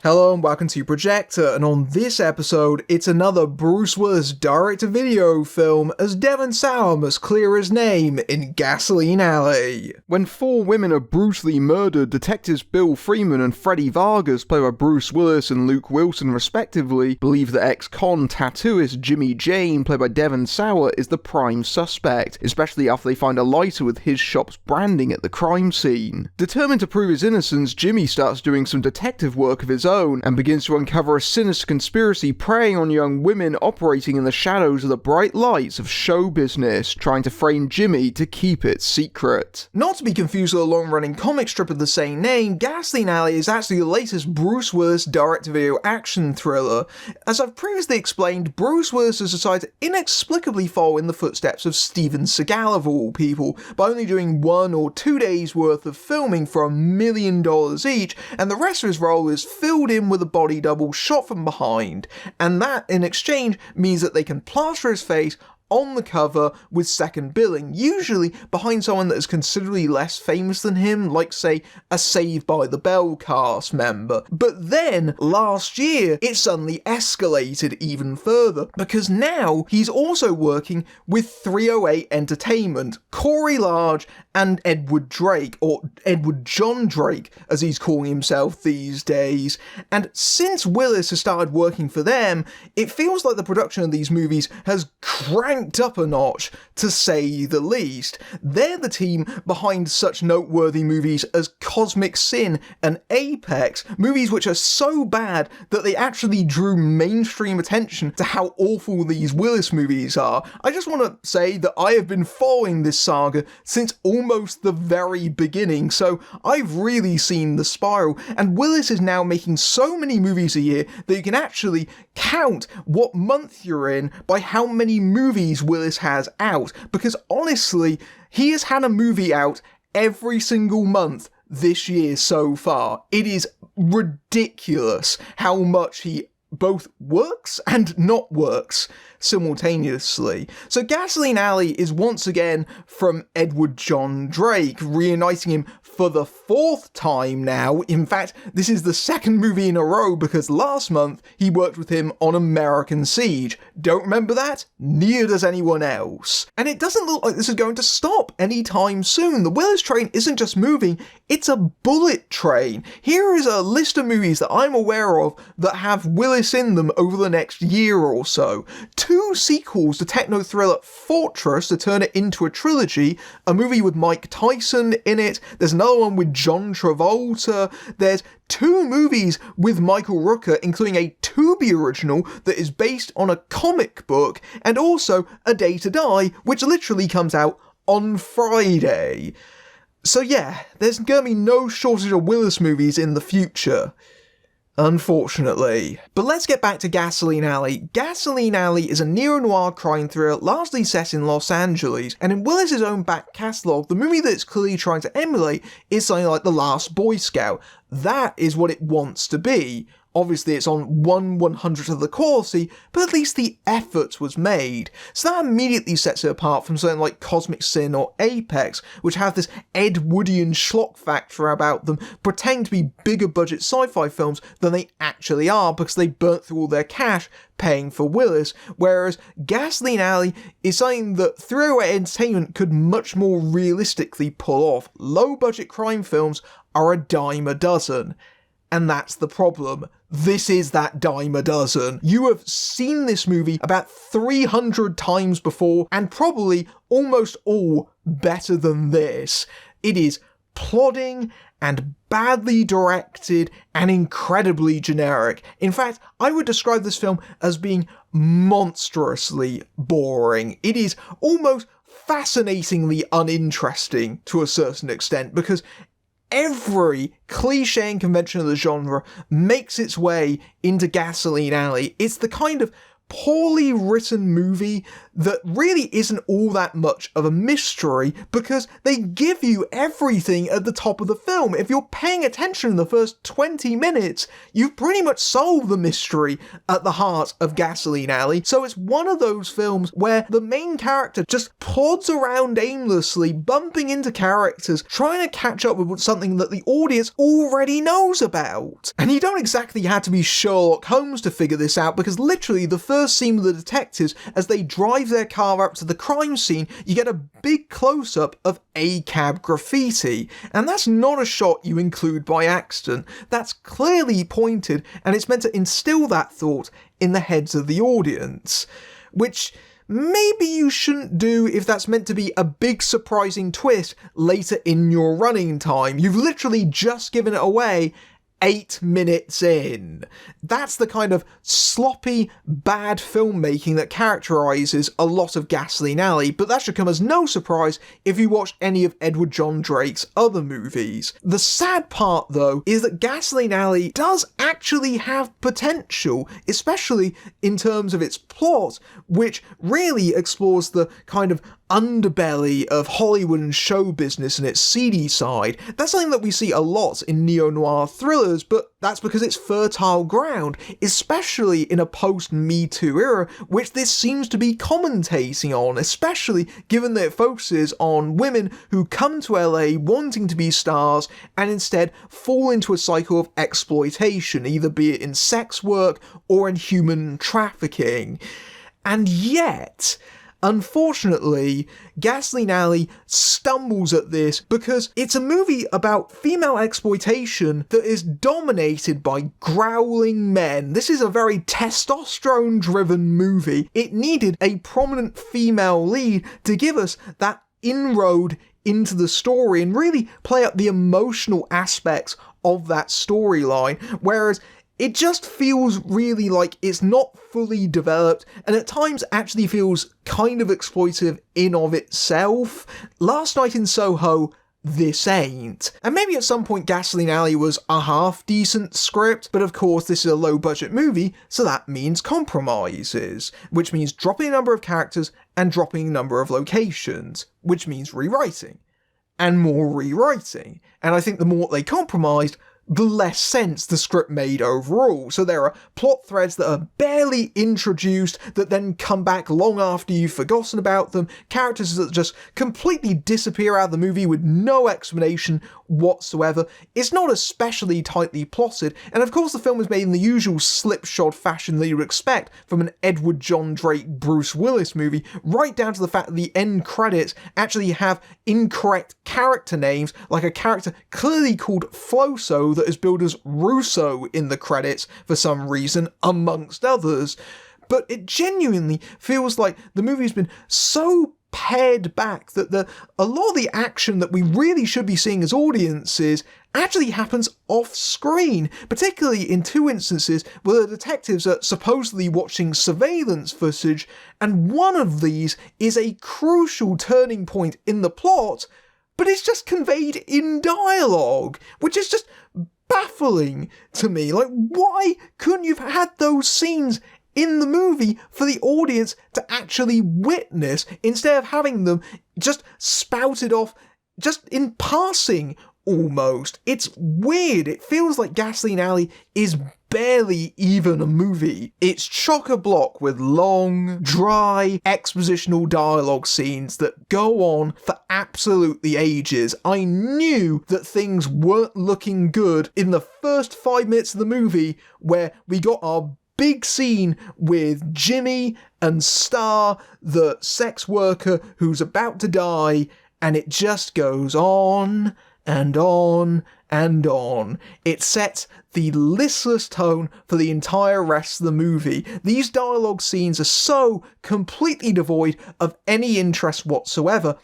Hello and welcome to Projector, and on this episode, it's another Bruce Willis direct-to-video film as Devon Sawa must clear his name in Gasoline Alley. When four women are brutally murdered, detectives Bill Freeman and Freddy Vargas, played by Bruce Willis and Luke Wilson respectively, believe that ex-con tattooist Jimmy Jane, played by Devon Sawa, is the prime suspect, especially after they find a lighter with his shop's branding at the crime scene. Determined to prove his innocence, Jimmy starts doing some detective work of his own and begins to uncover a sinister conspiracy preying on young women operating in the shadows of the bright lights of show business, trying to frame Jimmy to keep it secret. Not to be confused with a long-running comic strip of the same name, Gasoline Alley is actually the latest Bruce Willis direct-to-video action thriller. As I've previously explained, Bruce Willis has decided to inexplicably follow in the footsteps of Steven Seagal of all people, by only doing 1 or 2 days worth of filming for $1 million each, and the rest of his role is filled in with a body double shot from behind, and that in exchange means that they can plaster his face on the cover with second billing, usually behind someone that is considerably less famous than him, like say a Saved by the Bell cast member. But then, last year, it suddenly escalated even further, because now he's also working with 308 Entertainment, Corey Large and Edward Drake, or Edward John Drake, as he's calling himself these days. And since Willis has started working for them, it feels like the production of these movies has cranked up a notch, to say the least. They're the team behind such noteworthy movies as Cosmic Sin and Apex, movies which are so bad that they actually drew mainstream attention to how awful these Willis movies are. I just want to say that I have been following this saga since almost the very beginning, so I've really seen the spiral, and Willis is now making so many movies a year that you can actually count what month you're in by how many movies Willis has out, because honestly, he has had a movie out every single month this year so far. It is ridiculous how much he both works and not works simultaneously. So Gasoline Alley is once again from Edward John Drake, reuniting him for the 4th time now. In fact, this is the 2nd movie in a row because last month he worked with him on American Siege. Don't remember that? Neither does anyone else. And it doesn't look like this is going to stop anytime soon. The Willis train isn't just moving, it's a bullet train. Here is a list of movies that I'm aware of that have Willis in them over the next year or so. 2 sequels to techno-thriller Fortress to turn it into a trilogy, a movie with Mike Tyson in it, there's another one with John Travolta, there's 2 movies with Michael Rooker, including a Tubi original that is based on a comic book, and also A Day to Die, which literally comes out on Friday. So yeah, there's gonna be no shortage of Willis movies in the future, unfortunately. But let's get back to Gasoline Alley. Gasoline Alley is a neo-noir crime thriller largely set in Los Angeles, and in Willis' own back catalogue, the movie that it's clearly trying to emulate is something like The Last Boy Scout. That is what it wants to be. Obviously it's on 1/100th of the quality, but at least the effort was made. So that immediately sets it apart from something like Cosmic Sin or Apex, which have this Ed Woodian schlock factor about them, pretending to be bigger budget sci-fi films than they actually are because they burnt through all their cash paying for Willis, whereas Gasoline Alley is something that 308 Entertainment could much more realistically pull off. Low budget crime films are a dime a dozen. And that's the problem. This is that dime a dozen. You have seen this movie about 300 times before, and probably almost all better than this. It is plodding and badly directed and incredibly generic. In fact, I would describe this film as being monstrously boring. It is almost fascinatingly uninteresting to a certain extent, because every cliche and convention of the genre makes its way into Gasoline Alley. It's the kind of poorly written movie that really isn't all that much of a mystery because they give you everything at the top of the film. If you're paying attention in the first 20 minutes, you've pretty much solved the mystery at the heart of Gasoline Alley. So it's one of those films where the main character just plods around aimlessly, bumping into characters, trying to catch up with something that the audience already knows about. And you don't exactly have to be Sherlock Holmes to figure this out, because literally the first scene with the detectives, as they drive their car up to the crime scene, you get a big close-up of ACAB graffiti. And that's not a shot you include by accident. That's clearly pointed, and it's meant to instill that thought in the heads of the audience. Which maybe you shouldn't do if that's meant to be a big surprising twist later in your running time. You've literally just given it away 8 minutes in. That's the kind of sloppy, bad filmmaking that characterises a lot of Gasoline Alley, but that should come as no surprise if you watched any of Edward John Drake's other movies. The sad part, though, is that Gasoline Alley does actually have potential, especially in terms of its plot, which really explores the kind of underbelly of Hollywood and show business and its seedy side. That's something that we see a lot in neo-noir thrillers, but that's because it's fertile ground, especially in a post-Me Too era, which this seems to be commentating on, especially given that it focuses on women who come to LA wanting to be stars and instead fall into a cycle of exploitation, either be it in sex work or in human trafficking. And yet, unfortunately, Gasoline Alley stumbles at this because it's a movie about female exploitation that is dominated by growling men. This is a very testosterone-driven movie. It needed a prominent female lead to give us that inroad into the story and really play up the emotional aspects of that storyline, whereas it just feels really like it's not fully developed, and at times actually feels kind of exploitive in of itself. Last Night in Soho, this ain't. And maybe at some point Gasoline Alley was a half-decent script, but of course this is a low-budget movie, so that means compromises, which means dropping a number of characters and dropping a number of locations, which means rewriting. And more rewriting. And I think the more they compromised, the less sense the script made overall. So there are plot threads that are barely introduced that then come back long after you've forgotten about them, characters that just completely disappear out of the movie with no explanation whatsoever. It's not especially tightly plotted, and of course the film is made in the usual slipshod fashion that you would expect from an Edward John Drake Bruce Willis movie, right down to the fact that the end credits actually have incorrect character names, like a character clearly called Floso that is billed as Russo in the credits for some reason, amongst others. But it genuinely feels like the movie's been so pared back that a lot of the action that we really should be seeing as audiences actually happens off screen, particularly in two instances where the detectives are supposedly watching surveillance footage, and one of these is a crucial turning point in the plot, but it's just conveyed in dialogue, which is just baffling to me. Like, why couldn't you have had those scenes in the movie for the audience to actually witness, instead of having them just spouted off just in passing almost? It's weird. It feels like Gasoline Alley is barely even a movie. It's chock-a-block with long, dry, expositional dialogue scenes that go on for absolutely ages. I knew that things weren't looking good in the first 5 minutes of the movie, where we got our big scene with Jimmy and Star, the sex worker who's about to die, and it just goes on and on and on. It sets the listless tone for the entire rest of the movie. These dialogue scenes are so completely devoid of any interest whatsoever.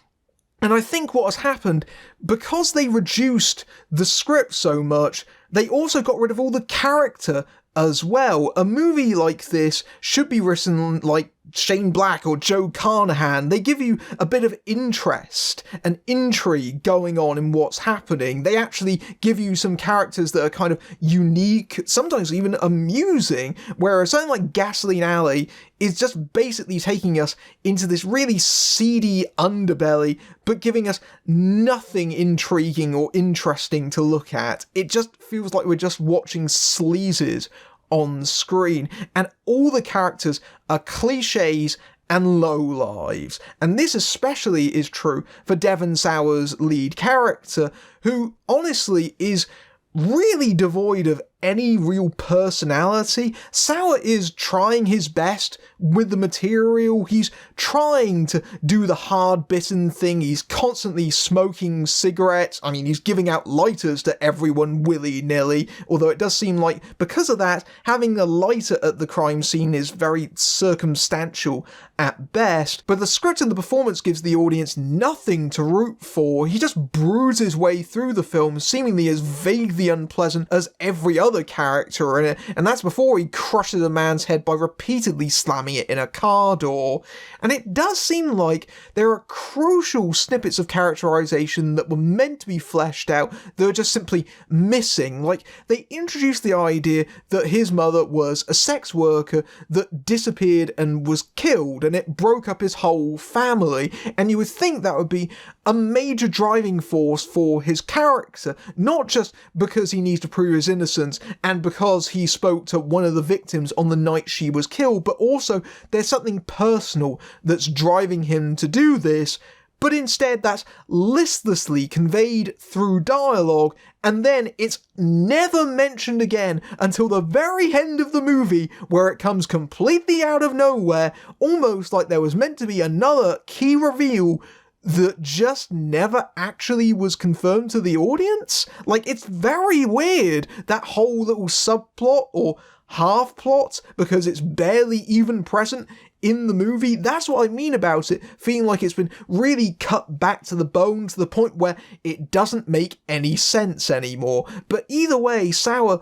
And I think what has happened, because they reduced the script so much, they also got rid of all the character as well. A movie like this should be written like Shane Black or Joe Carnahan. They give you a bit of interest and intrigue going on in what's happening. They actually give you some characters that are kind of unique, sometimes even amusing, whereas something like Gasoline Alley is just basically taking us into this really seedy underbelly, but giving us nothing intriguing or interesting to look at. It just feels like we're just watching sleazes on screen, and all the characters are cliches and lowlives. And this especially is true for Devon Sawa's lead character, who honestly is really devoid of any real personality. Sawa is trying his best with the material. He's trying to do the hard-bitten thing. He's constantly smoking cigarettes. I mean, he's giving out lighters to everyone willy-nilly, although it does seem like, because of that, having a lighter at the crime scene is very circumstantial at best. But the script and the performance gives the audience nothing to root for. He just brews his way through the film, seemingly as vaguely unpleasant as every other character in it, and that's before he crushes a man's head by repeatedly slamming it in a car door. And it does seem like there are crucial snippets of characterization that were meant to be fleshed out that are just simply missing. Like, they introduced the idea that his mother was a sex worker that disappeared and was killed, and it broke up his whole family, and you would think that would be a major driving force for his character, not just because he needs to prove his innocence and because he spoke to one of the victims on the night she was killed, but also there's something personal that's driving him to do this, but instead that's listlessly conveyed through dialogue, and then it's never mentioned again until the very end of the movie, where it comes completely out of nowhere, almost like there was meant to be another key reveal that just never actually was confirmed to the audience. Like, it's very weird, that whole little subplot or half plot, because it's barely even present in the movie. That's what I mean about it feeling like it's been really cut back to the bone, to the point where it doesn't make any sense anymore. But either way, Sawa,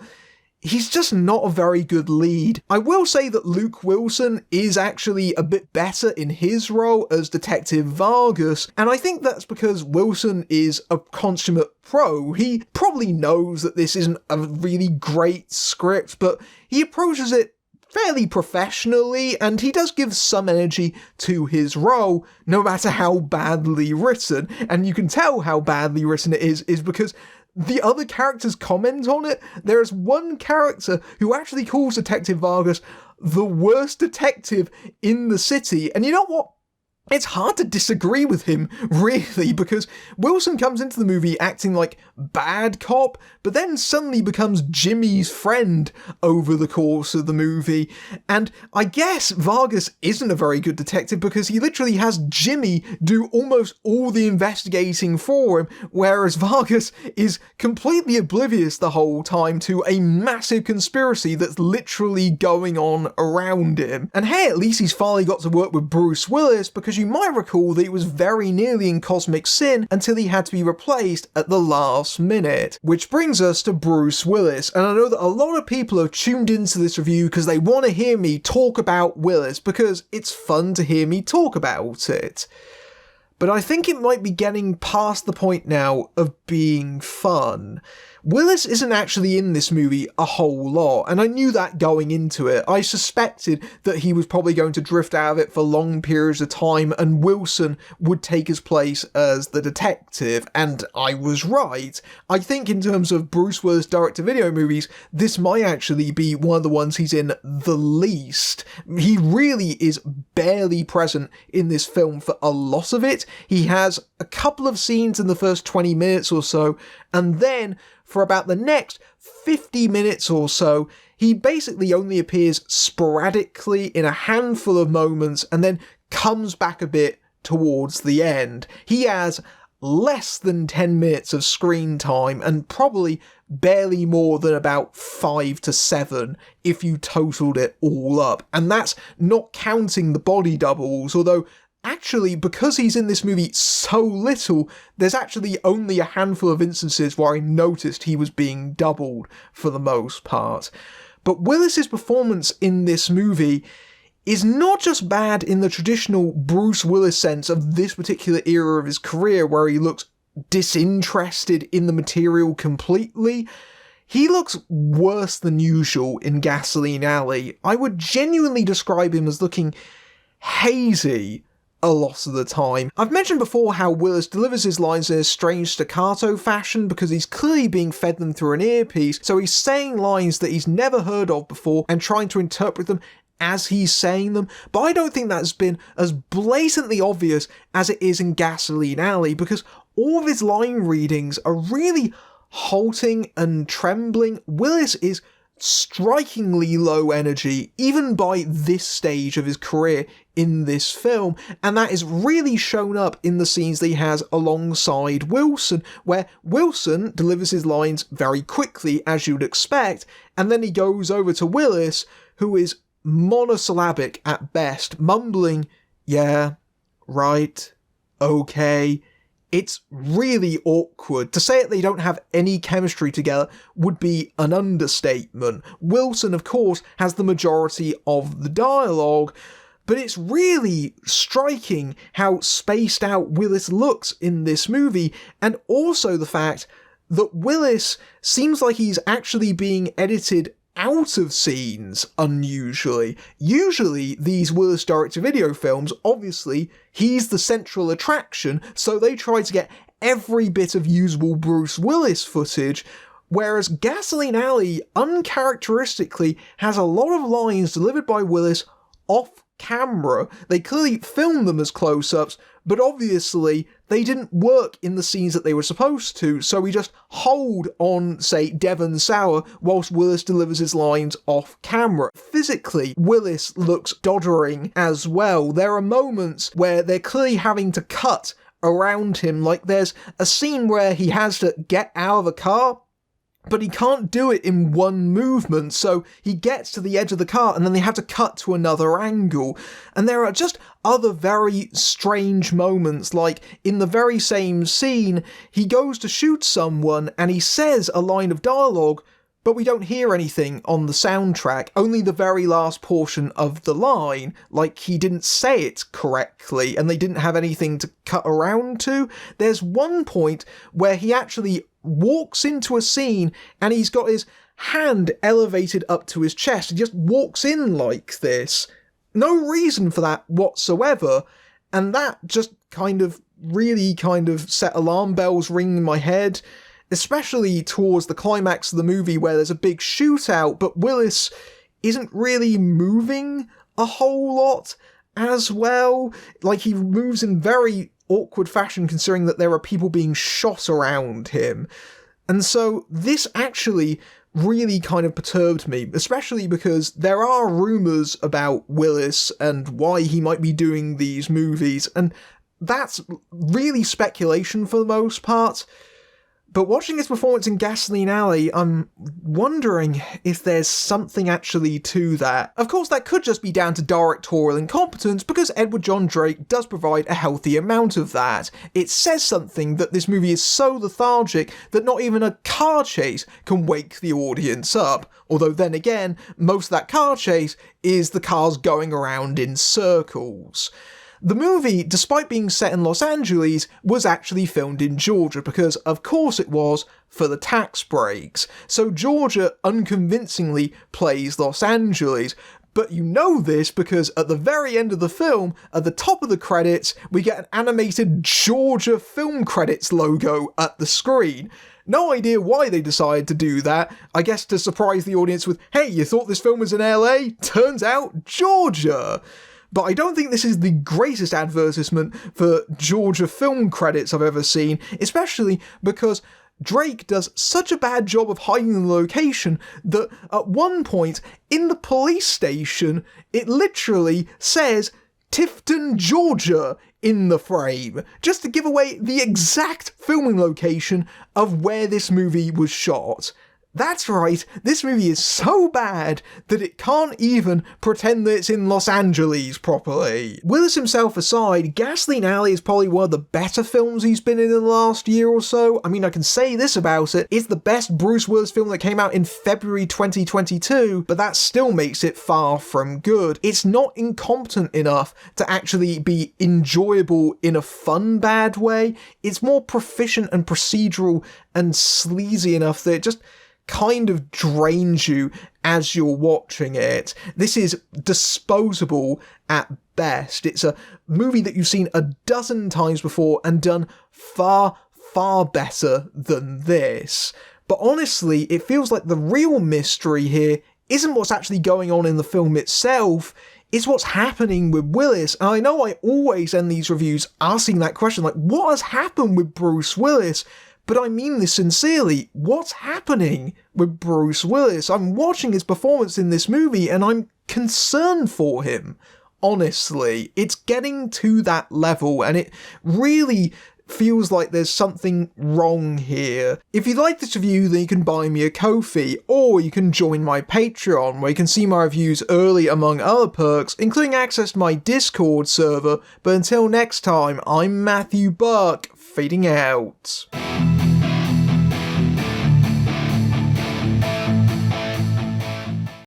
he's just not a very good lead. I will say that Luke Wilson is actually a bit better in his role as Detective Vargas, and I think that's because Wilson is a consummate pro. He probably knows that this isn't a really great script, but he approaches it fairly professionally, and he does give some energy to his role, no matter how badly written. And you can tell how badly written it is because the other characters comment on it. There's one character who actually calls Detective Vargas the worst detective in the city, and you know what? It's hard to disagree with him, really, because Wilson comes into the movie acting like bad cop, but then suddenly becomes Jimmy's friend over the course of the movie. And I guess Vargas isn't a very good detective because he literally has Jimmy do almost all the investigating for him, whereas Vargas is completely oblivious the whole time to a massive conspiracy that's literally going on around him. And hey, at least he's finally got to work with Bruce Willis, because you might recall that he was very nearly in Cosmic Sin until he had to be replaced at the last minute. Which brings us to Bruce Willis, and I know that a lot of people have tuned into this review because they want to hear me talk about Willis, because it's fun to hear me talk about it. But I think it might be getting past the point now of being fun. Willis isn't actually in this movie a whole lot, and I knew that going into it. I suspected that he was probably going to drift out of it for long periods of time, and Wilson would take his place as the detective, and I was right. I think in terms of Bruce Willis direct-to-video movies, this might actually be one of the ones he's in the least. He really is barely present in this film for a lot of it. He has a couple of scenes in the first 20 minutes or so, and then for about the next 50 minutes or so, he basically only appears sporadically in a handful of moments and then comes back a bit towards the end. He has less than 10 minutes of screen time and probably barely more than about 5 to 7 if you totaled it all up. And that's not counting the body doubles, although actually, because he's in this movie so little, there's actually only a handful of instances where I noticed he was being doubled for the most part. But Willis's performance in this movie is not just bad in the traditional Bruce Willis sense of this particular era of his career where he looks disinterested in the material completely. He looks worse than usual in Gasoline Alley. I would genuinely describe him as looking hazy a lot of the time. I've mentioned before how Willis delivers his lines in a strange staccato fashion because he's clearly being fed them through an earpiece, so he's saying lines that he's never heard of before and trying to interpret them as he's saying them, but I don't think that's been as blatantly obvious as it is in Gasoline Alley, because all of his line readings are really halting and trembling. Willis is strikingly low energy, even by this stage of his career in this film, and that is really shown up in the scenes that he has alongside Wilson, where Wilson delivers his lines very quickly, as you'd expect, and then he goes over to Willis, who is monosyllabic at best, mumbling, yeah, right, okay. It's really awkward. To say that they don't have any chemistry together would be an understatement. Wilson, of course, has the majority of the dialogue, but it's really striking how spaced out Willis looks in this movie, and also the fact that Willis seems like he's actually being edited out of scenes unusually. Usually, these Willis direct-to-video films, obviously, he's the central attraction, so they try to get every bit of usable Bruce Willis footage, whereas Gasoline Alley uncharacteristically has a lot of lines delivered by Willis off camera. They clearly filmed them as close-ups, but obviously they didn't work in the scenes that they were supposed to, so we just hold on, say, Devon Sawa whilst Willis delivers his lines off camera. Physically, Willis looks doddering as well. There are moments where they're clearly having to cut around him, like there's a scene where he has to get out of a car, but he can't do it in one movement, so he gets to the edge of the car and then they have to cut to another angle. And there are just other very strange moments, like in the very same scene, he goes to shoot someone and he says a line of dialogue, but we don't hear anything on the soundtrack, only the very last portion of the line, like he didn't say it correctly and they didn't have anything to cut around to. There's one point where he actually walks into a scene and he's got his hand elevated up to his chest. He just walks in like this. No reason for that whatsoever, and that just really set alarm bells ringing in my head, especially towards the climax of the movie where there's a big shootout, but Willis isn't really moving a whole lot as well. Like, he moves in very awkward fashion considering that there are people being shot around him. And so this actually really perturbed me, especially because there are rumours about Willis and why he might be doing these movies, and that's really speculation for the most part. But watching his performance in Gasoline Alley, I'm wondering if there's something actually to that. Of course, that could just be down to directorial incompetence, because Edward John Drake does provide a healthy amount of that. It says something that this movie is so lethargic that not even a car chase can wake the audience up. Although then again, most of that car chase is the cars going around in circles. The movie, despite being set in Los Angeles, was actually filmed in Georgia because, of course it was, for the tax breaks. So Georgia unconvincingly plays Los Angeles. But you know this because at the very end of the film, at the top of the credits, we get an animated Georgia film credits logo at the screen. No idea why they decided to do that. I guess to surprise the audience with, hey, you thought this film was in LA? Turns out, Georgia! But I don't think this is the greatest advertisement for Georgia film credits I've ever seen, especially because Drake does such a bad job of hiding the location that at one point in the police station, it literally says Tifton, Georgia in the frame, just to give away the exact filming location of where this movie was shot. That's right, this movie is so bad that it can't even pretend that it's in Los Angeles properly. Willis himself aside, Gasoline Alley is probably one of the better films he's been in the last year or so. I mean, I can say this about it, it's the best Bruce Willis film that came out in February 2022, but that still makes it far from good. It's not incompetent enough to actually be enjoyable in a fun bad way. It's more proficient and procedural and sleazy enough that it just kind of drains you as you're watching it. This is disposable at best. It's a movie that you've seen a dozen times before and done far, far better than this. But honestly, it feels like the real mystery here isn't what's actually going on in the film itself, it's what's happening with Willis. And I know I always end these reviews asking that question, like, what has happened with Bruce Willis? But I mean this sincerely, what's happening with Bruce Willis? I'm watching his performance in this movie and I'm concerned for him. Honestly, it's getting to that level and it really feels like there's something wrong here. If you like this review, then you can buy me a Ko-fi, or you can join my Patreon, where you can see my reviews early among other perks, including access to my Discord server. But until next time, I'm Matthew Burke, fading out.